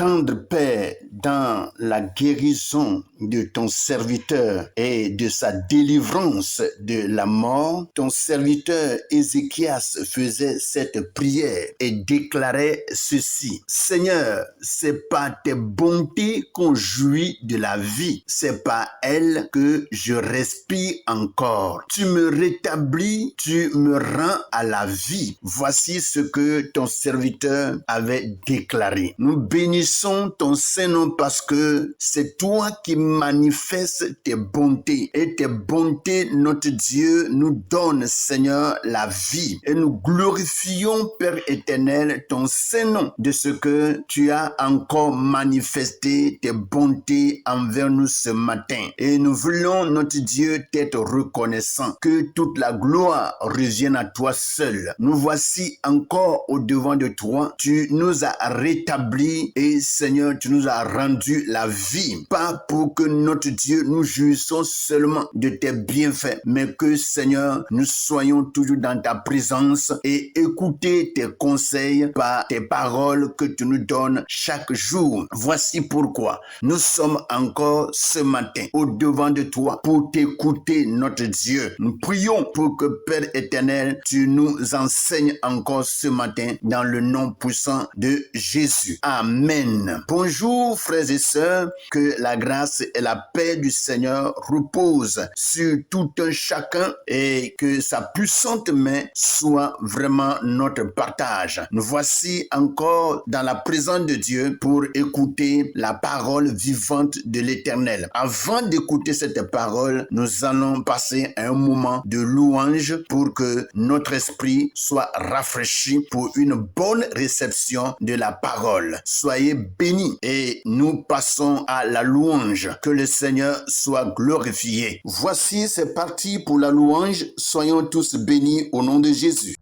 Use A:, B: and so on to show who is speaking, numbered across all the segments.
A: tendre Père, dans la guérison de ton serviteur et de sa délivrance de la mort, ton serviteur Ézéchias faisait cette prière et déclarait ceci. Seigneur, c'est par tes bontés qu'on jouit de la vie. C'est par elles que je respire encore. Tu me rétablis, tu me rends à la vie. Voici ce que ton serviteur avait déclaré. Nous bénissons ton Saint-Nom parce que c'est toi qui manifestes tes bontés. Et tes bontés, notre Dieu, nous donne, Seigneur, la vie. Et nous glorifions, Père éternel, ton Saint-Nom de ce que tu as encore manifesté tes bontés envers nous ce matin. Et nous voulons, notre Dieu, t'être reconnaissant. Que toute la gloire revienne à toi seul. Nous voici encore au devant de toi. Tu nous as rétablis et Seigneur, tu nous as rendu la vie. Pas pour que notre Dieu, nous jouissons seulement de tes bienfaits, mais que Seigneur, nous soyons toujours dans ta présence et écouter tes conseils par tes paroles que tu nous donnes chaque jour. Voici pourquoi nous sommes encore ce matin au devant de toi pour t'écouter, notre Dieu. Nous prions pour que Père éternel, tu nous enseignes encore ce matin dans le nom puissant de Jésus. Amen. Bonjour frères et sœurs, que la grâce et la paix du Seigneur reposent sur tout un chacun et que sa puissante main soit vraiment notre partage. Nous voici encore dans la présence de Dieu pour écouter la parole vivante de l'Éternel. Avant d'écouter cette parole, nous allons passer un moment de louange pour que notre esprit soit rafraîchi pour une bonne réception de la parole. Soyez bénis et nous passons à la louange. Que le Seigneur soit glorifié. Voici, c'est parti pour la louange. Soyons tous bénis au nom de Jésus.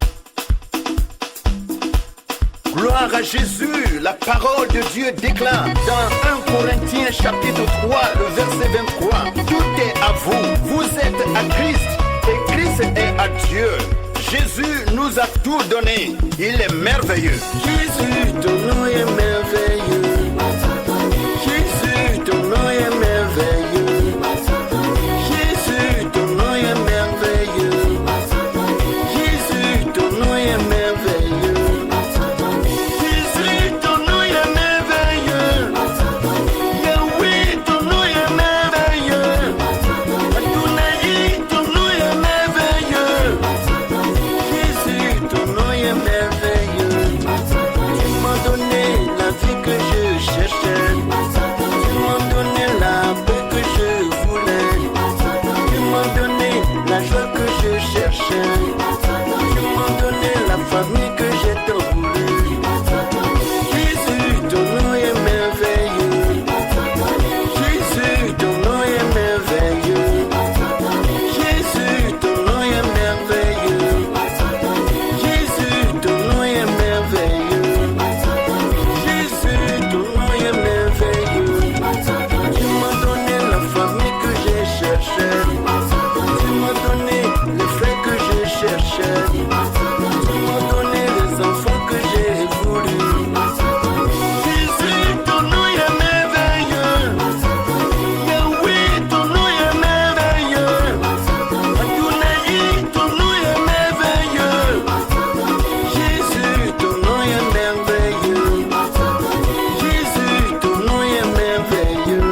A: Gloire à Jésus, la parole de Dieu déclare dans 1 Corinthiens chapitre 3, le verset 23. Tout est à vous, vous êtes à Christ et Christ est à Dieu. Jésus nous a tout donné, il est merveilleux. Jésus, ton nom est merveilleux. Jésus, ton nom est merveilleux. Jésus, ton nom est merveilleux. Jésus, ton nom est merveilleux. Jésus, ton nom est merveilleux. Yahweh, ton nom est merveilleux. Adonai, ton nom est merveilleux. Jésus, ton nom est merveilleux. Tu m'as donné la vie que je cherchais. Tu m'as donné la paix que je voulais. Tu m'as donné la joie que je cherchais. Tu m'as donné la famille que j'ai tant voulu. Jésus, ton nom est merveilleux. Jésus, ton nom est merveilleux. Jésus, ton nom est merveilleux. Jésus, ton nom est merveilleux. Jésus, ton nom est merveilleux. Tu m'as donné la famille que j'ai cherchée. Tu m'as donné les frères que je cherchais. Tu m'as donné les enfants que j'ai voulu. Jésus, ton nom est merveilleux. Yahweh, ton nom est merveilleux. Adonai, ton nom est merveilleux. Jésus, ton nom est merveilleux. Jésus, ton nom est merveilleux.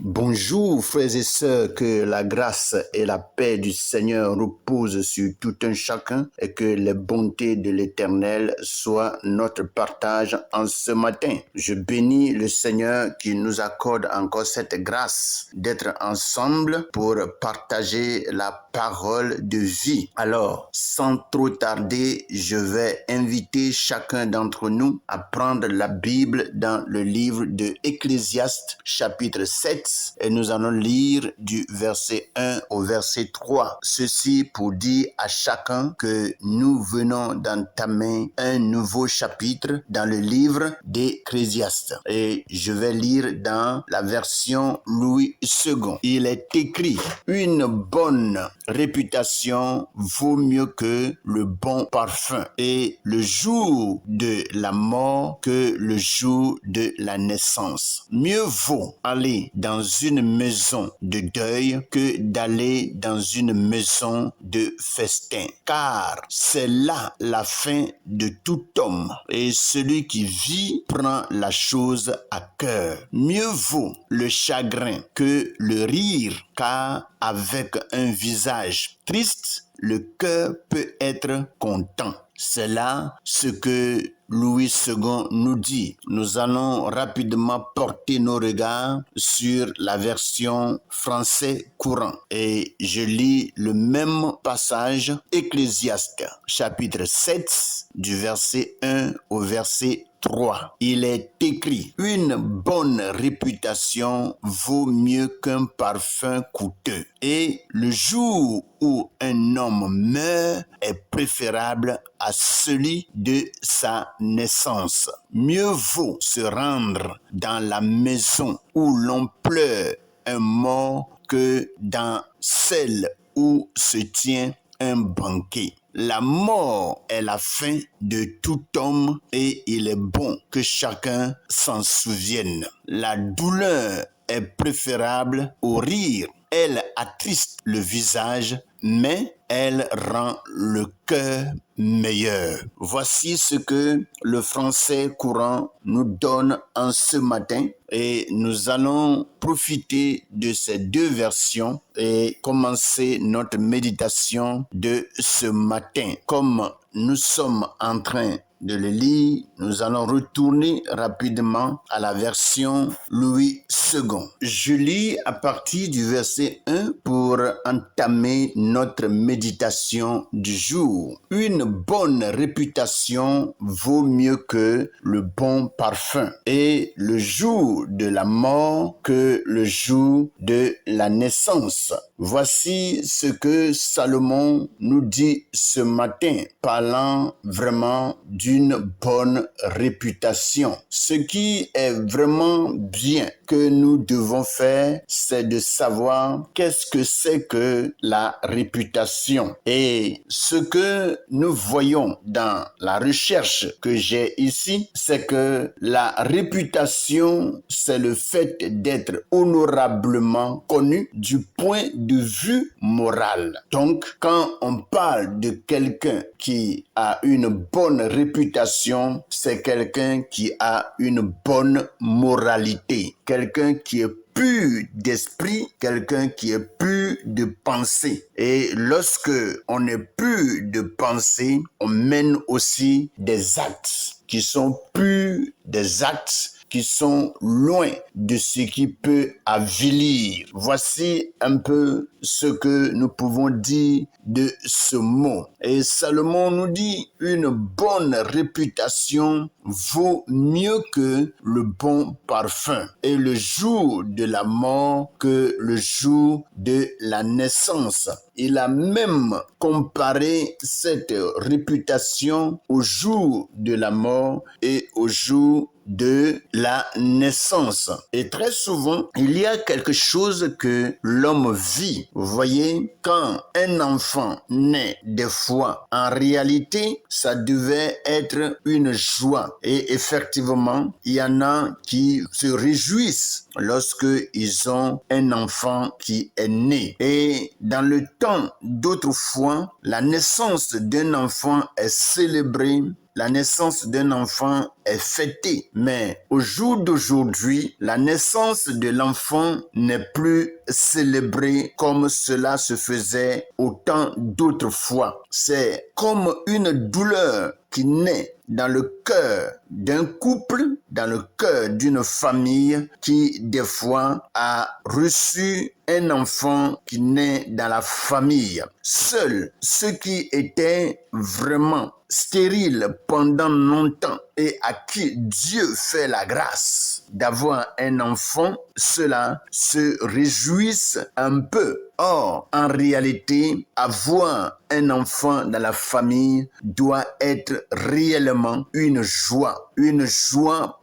A: Bonjour frères et sœurs, que la grâce et la paix du Seigneur reposent sur tout un chacun et que les bontés de l'Éternel soient notre partage en ce matin. Je bénis le Seigneur qui nous accorde encore cette grâce d'être ensemble pour partager la parole de vie. Alors, sans trop tarder, je vais inviter chacun d'entre nous à prendre la Bible dans le livre de Ecclésiaste chapitre 7 et nous allons lire du verset 1 au verset 3. Ceci pour dire à chacun que nous venons d'entamer un nouveau chapitre dans le livre d'Ecclésiaste. Et je vais lire dans la version Louis II. Il est écrit: une bonne réputation vaut mieux que le bon parfum, et le jour de la mort que le jour de la naissance. Mieux vaut aller dans une maison de deuil que d'aller dans une maison de festin, car c'est là la fin de tout homme, et celui qui vit prend la chose à cœur. Mieux vaut le chagrin que le rire, car avec un visage triste, le cœur peut être content. C'est là ce que Louis II nous dit. Nous allons rapidement porter nos regards sur la version français courant. Et je lis le même passage, Ecclésiaste, chapitre 7, du verset 1 au verset 3. Il est écrit: une bonne réputation vaut mieux qu'un parfum coûteux, et le jour où un homme meurt est préférable à celui de sa naissance. Mieux vaut se rendre dans la maison où l'on pleure un mort que dans celle où se tient un banquet. La mort est la fin de tout homme, et il est bon que chacun s'en souvienne. La douleur est préférable au rire. Elle attriste le visage, mais elle rend le cœur meilleur. Voici ce que le français courant nous donne en ce matin, et nous allons profiter de ces deux versions et commencer notre méditation de ce matin. Comme nous sommes en train de le lire, nous allons retourner rapidement à la version Louis II. Je lis à partir du verset 1 pour entamer notre méditation du jour. Une bonne réputation vaut mieux que le bon parfum, et le jour de la mort que le jour de la naissance. Voici ce que Salomon nous dit ce matin, parlant vraiment d'une bonne réputation. Ce qui est vraiment bien que nous devons faire, c'est de savoir qu'est-ce que c'est que la réputation. Et ce que nous voyons dans la recherche que j'ai ici, c'est que la réputation, c'est le fait d'être honorablement connu du point de vue moral. Donc, quand on parle de quelqu'un qui a une bonne réputation, c'est quelqu'un qui a une bonne moralité, quelqu'un qui est pur d'esprit, quelqu'un qui est pur de pensée. Et lorsque on est pur de pensée, on mène aussi des actes qui sont purs, des actes qui sont loin de ce qui peut avilir. Voici un peu ce que nous pouvons dire de ce mot. Et Salomon nous dit: une bonne réputation vaut mieux que le bon parfum, et le jour de la mort que le jour de la naissance. Il a même comparé cette réputation au jour de la mort et au jour de la naissance. Et très souvent, il y a quelque chose que l'homme vit. Vous voyez, quand un enfant naît, des fois, en réalité, ça devait être une joie. Et effectivement, il y en a qui se réjouissent lorsque ils ont un enfant qui est né. Et dans le temps d'autrefois, la naissance d'un enfant est célébrée, la naissance d'un enfant est fêtée. Mais au jour d'aujourd'hui, la naissance de l'enfant n'est plus célébrée comme cela se faisait au temps d'autrefois. C'est comme une douleur qui naît dans le cœur d'un couple, dans le cœur d'une famille qui, des fois, a reçu un enfant qui naît dans la famille. Seuls ceux qui étaient vraiment stériles pendant longtemps et à qui Dieu fait la grâce d'avoir un enfant, ceux-là se réjouissent un peu. Or, en réalité, avoir un enfant dans la famille doit être réellement une joie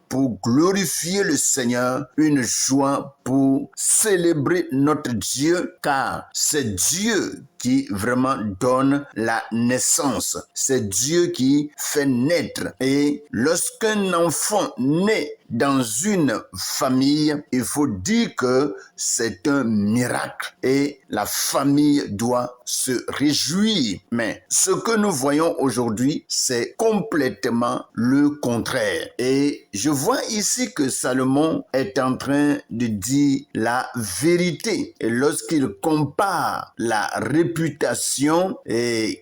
A: pour glorifier le Seigneur, une joie pour célébrer notre Dieu, car c'est Dieu qui vraiment donne la naissance. C'est Dieu qui fait naître. Et lorsqu'un enfant naît dans une famille, il faut dire que c'est un miracle et la famille doit se réjouir. Mais ce que nous voyons aujourd'hui, c'est complètement le contraire. Et je vois ici que Salomon est en train de dire la vérité. Et lorsqu'il compare la réputation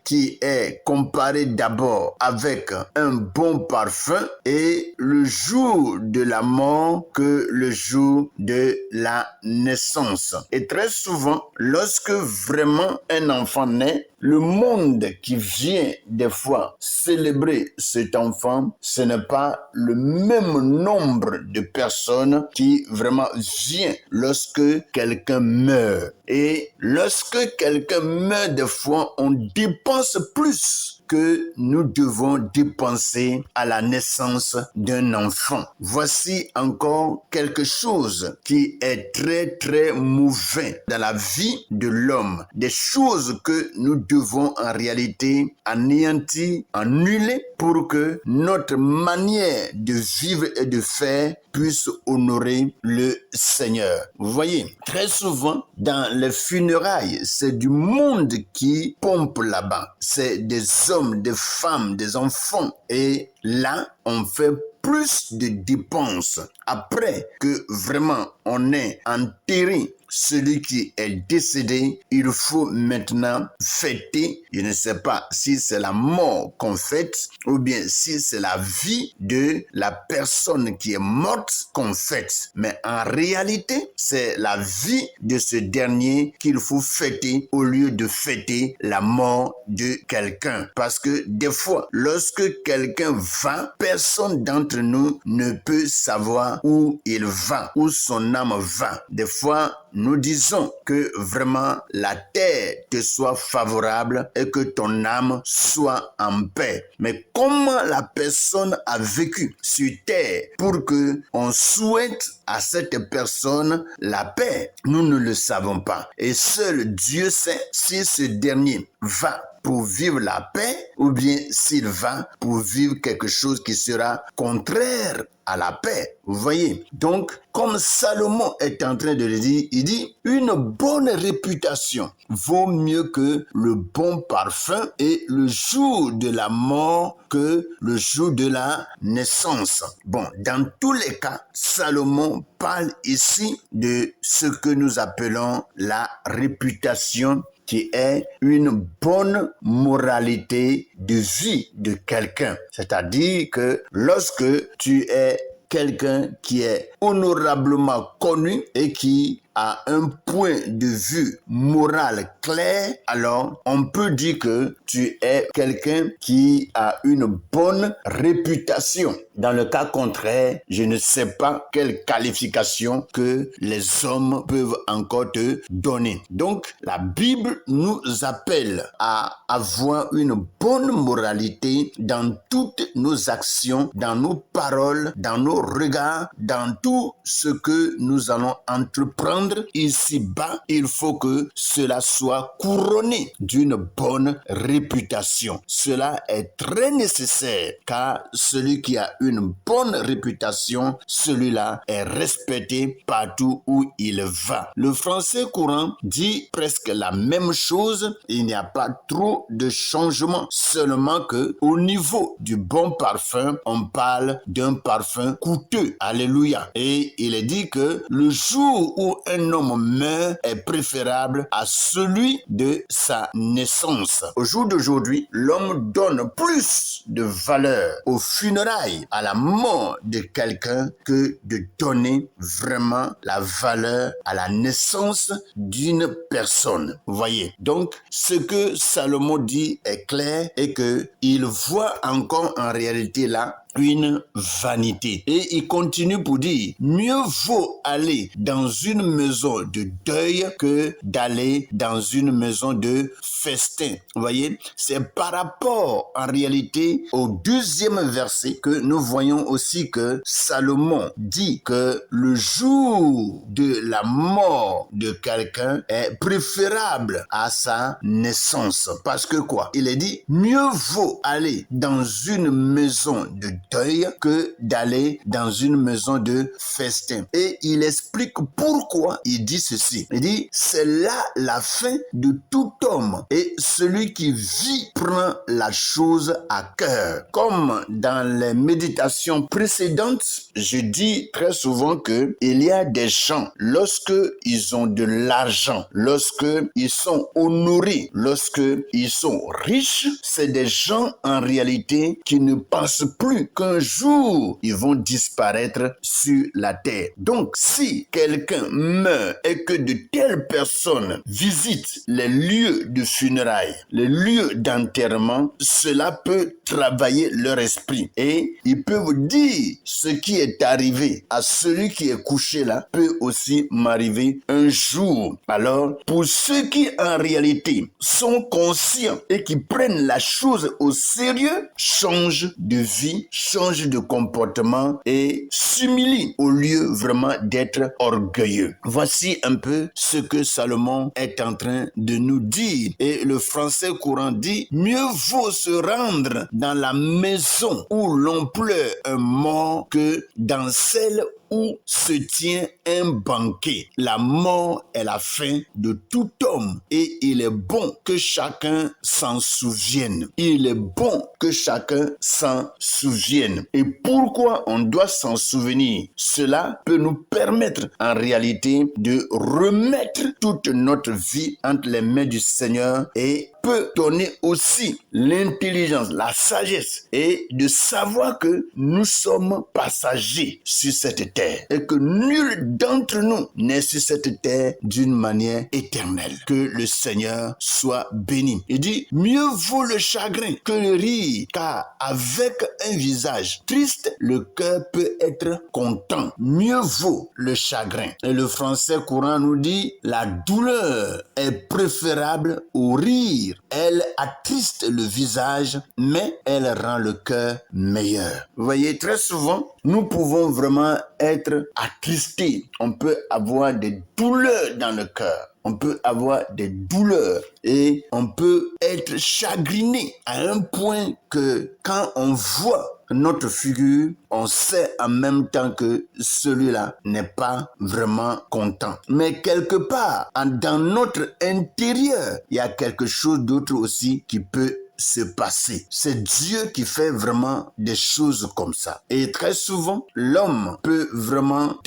A: qui est comparée d'abord avec un bon parfum et le jour de la mort que le jour de la naissance. Et très souvent, lorsque vraiment un enfant naît, le monde qui vient des fois célébrer cet enfant, ce n'est pas le même nombre de personnes qui vraiment vient lorsque quelqu'un meurt. Et lorsque quelqu'un meurt, des fois, on dépense plus que nous devons dépenser à la naissance d'un enfant. Voici encore quelque chose qui est très très mauvais dans la vie de l'homme. Des choses que nous devons en réalité anéantir, annuler pour que notre manière de vivre et de faire puisse honorer le Seigneur. Vous voyez, très souvent, dans les funérailles, c'est du monde qui pompe là-bas. C'est des hommes, des femmes, des enfants. Et là, on fait plus de dépenses après que vraiment on ait enterré celui qui est décédé. Il faut maintenant fêter. Je ne sais pas si c'est la mort qu'on fête ou bien si c'est la vie de la personne qui est morte qu'on fête. Mais en réalité, c'est la vie de ce dernier qu'il faut fêter au lieu de fêter la mort de quelqu'un. Parce que des fois, lorsque quelqu'un va, personne d'entre nous ne peut savoir où il va, où son âme va. Des fois, nous disons que vraiment la terre te soit favorable et que ton âme soit en paix. Mais comment la personne a vécu sur terre pour que on souhaite à cette personne la paix? Nous ne le savons pas. Et seul Dieu sait si ce dernier va pour vivre la paix ou bien s'il va pour vivre quelque chose qui sera contraire à la paix. Vous voyez? Donc, comme Salomon est en train de le dire, il dit une bonne réputation vaut mieux que le bon parfum et le jour de la mort que le jour de la naissance. Bon, dans tous les cas, Salomon parle ici de ce que nous appelons la réputation, qui est une bonne moralité de vie de quelqu'un. C'est-à-dire que lorsque tu es quelqu'un qui est honorablement connu et qui a un point de vue moral clair, alors on peut dire que tu es quelqu'un qui a une bonne réputation. Dans le cas contraire, je ne sais pas quelle qualification que les hommes peuvent encore te donner. Donc, la Bible nous appelle à avoir une bonne moralité dans toutes nos actions, dans nos paroles, dans nos regards, dans tout ce que nous allons entreprendre ici-bas. Il faut que cela soit couronné d'une bonne réputation. Cela est très nécessaire car celui qui a une bonne réputation, celui-là est respecté partout où il va. Le français courant dit presque la même chose. Il n'y a pas trop de changement, seulement que au niveau du bon parfum, on parle d'un parfum coûteux. Alléluia. Et il est dit que le jour où un homme meurt est préférable à celui de sa naissance. Au jour d'aujourd'hui, l'homme donne plus de valeur aux funérailles, à la mort de quelqu'un, que de donner vraiment la valeur à la naissance d'une personne. Vous voyez? Donc, ce que Salomon dit est clair et que il voit encore en réalité là une vanité. Et il continue pour dire, mieux vaut aller dans une maison de deuil que d'aller dans une maison de festin. Vous voyez, c'est par rapport en réalité au deuxième verset que nous voyons aussi que Salomon dit que le jour de la mort de quelqu'un est préférable à sa naissance. Parce que quoi? Il est dit, mieux vaut aller dans une maison de deuil que d'aller dans une maison de festin. Et il explique pourquoi il dit ceci. Il dit, c'est là la fin de tout homme et celui qui vit prend la chose à cœur. Comme dans les méditations précédentes, je dis très souvent que il y a des gens, lorsque ils ont de l'argent, lorsque ils sont honorés, lorsque ils sont riches, c'est des gens en réalité qui ne pensent plus qu'un jour ils vont disparaître sur la terre. Donc, si quelqu'un meurt et que de telles personnes visitent les lieux de funérailles, les lieux d'enterrement, cela peut travailler leur esprit et ils peuvent dire ce qui est arrivé à celui qui est couché là peut aussi m'arriver un jour. Alors, pour ceux qui en réalité sont conscients et qui prennent la chose au sérieux, changent de vie, changent de comportement et s'humilient au lieu vraiment d'être orgueilleux. Voici un peu ce que Salomon est en train de nous dire. Et le français courant dit, mieux vaut se rendre dans la maison où l'on pleure un mort que dans celle où se tient un banquet. La mort est la fin de tout homme et il est bon que chacun s'en souvienne. Il est bon que chacun s'en souvienne. Et pourquoi on doit s'en souvenir? Cela peut nous permettre en réalité de remettre toute notre vie entre les mains du Seigneur et peut donner aussi l'intelligence, la sagesse et de savoir que nous sommes passagers sur cette terre et que nul d'entre nous n'est sur cette terre d'une manière éternelle. Que le Seigneur soit béni. Il dit, mieux vaut le chagrin que le rire, car avec un visage triste, le cœur peut être content. Mieux vaut le chagrin. Et le français courant nous dit, la douleur est préférable au rire. Elle attriste le visage, mais elle rend le cœur meilleur. Vous voyez, très souvent, nous pouvons vraiment être attristés. On peut avoir des douleurs dans le cœur. On peut avoir des douleurs et on peut être chagriné à un point que quand on voit notre figure, on sait en même temps que celui-là n'est pas vraiment content. Mais quelque part, dans notre intérieur, il y a quelque chose d'autre aussi qui peut se passer. C'est Dieu qui fait vraiment des choses comme ça. Et très souvent, l'homme peut vraiment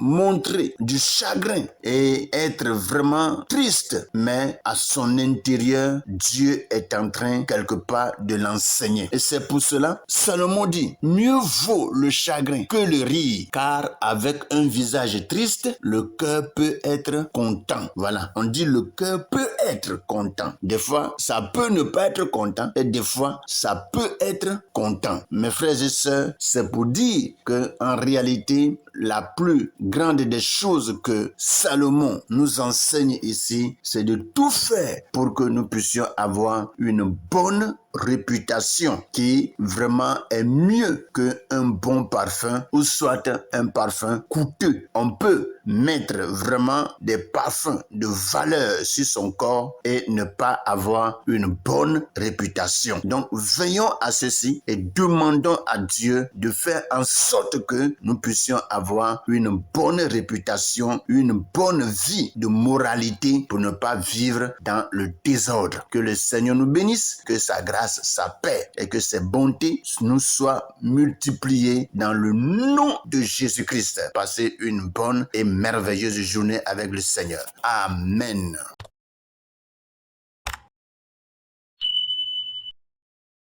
A: montrer du chagrin et être vraiment triste. Mais à son intérieur, Dieu est en train quelque part de l'enseigner. Et c'est pour cela, Salomon dit, mieux vaut le chagrin que le rire, car avec un visage triste, le cœur peut être content. Voilà, on dit le cœur peut être content. Des fois, ça peut ne pas être content et des fois, ça peut être content. Mes frères et sœurs, c'est pour dire que en réalité, la plus grande des choses que Salomon nous enseigne ici, c'est de tout faire pour que nous puissions avoir une bonne réputation qui vraiment est mieux qu'un bon parfum ou soit un parfum coûteux. On peut mettre vraiment des parfums de valeur sur son corps et ne pas avoir une bonne réputation. Donc veillons à ceci et demandons à Dieu de faire en sorte que nous puissions avoir une bonne réputation, une bonne vie de moralité pour ne pas vivre dans le désordre. Que le Seigneur nous bénisse, que sa grâce, sa paix et que ses bontés nous soient multipliées dans le nom de Jésus-Christ. Passez une bonne et merveilleuse journée avec le Seigneur. Amen.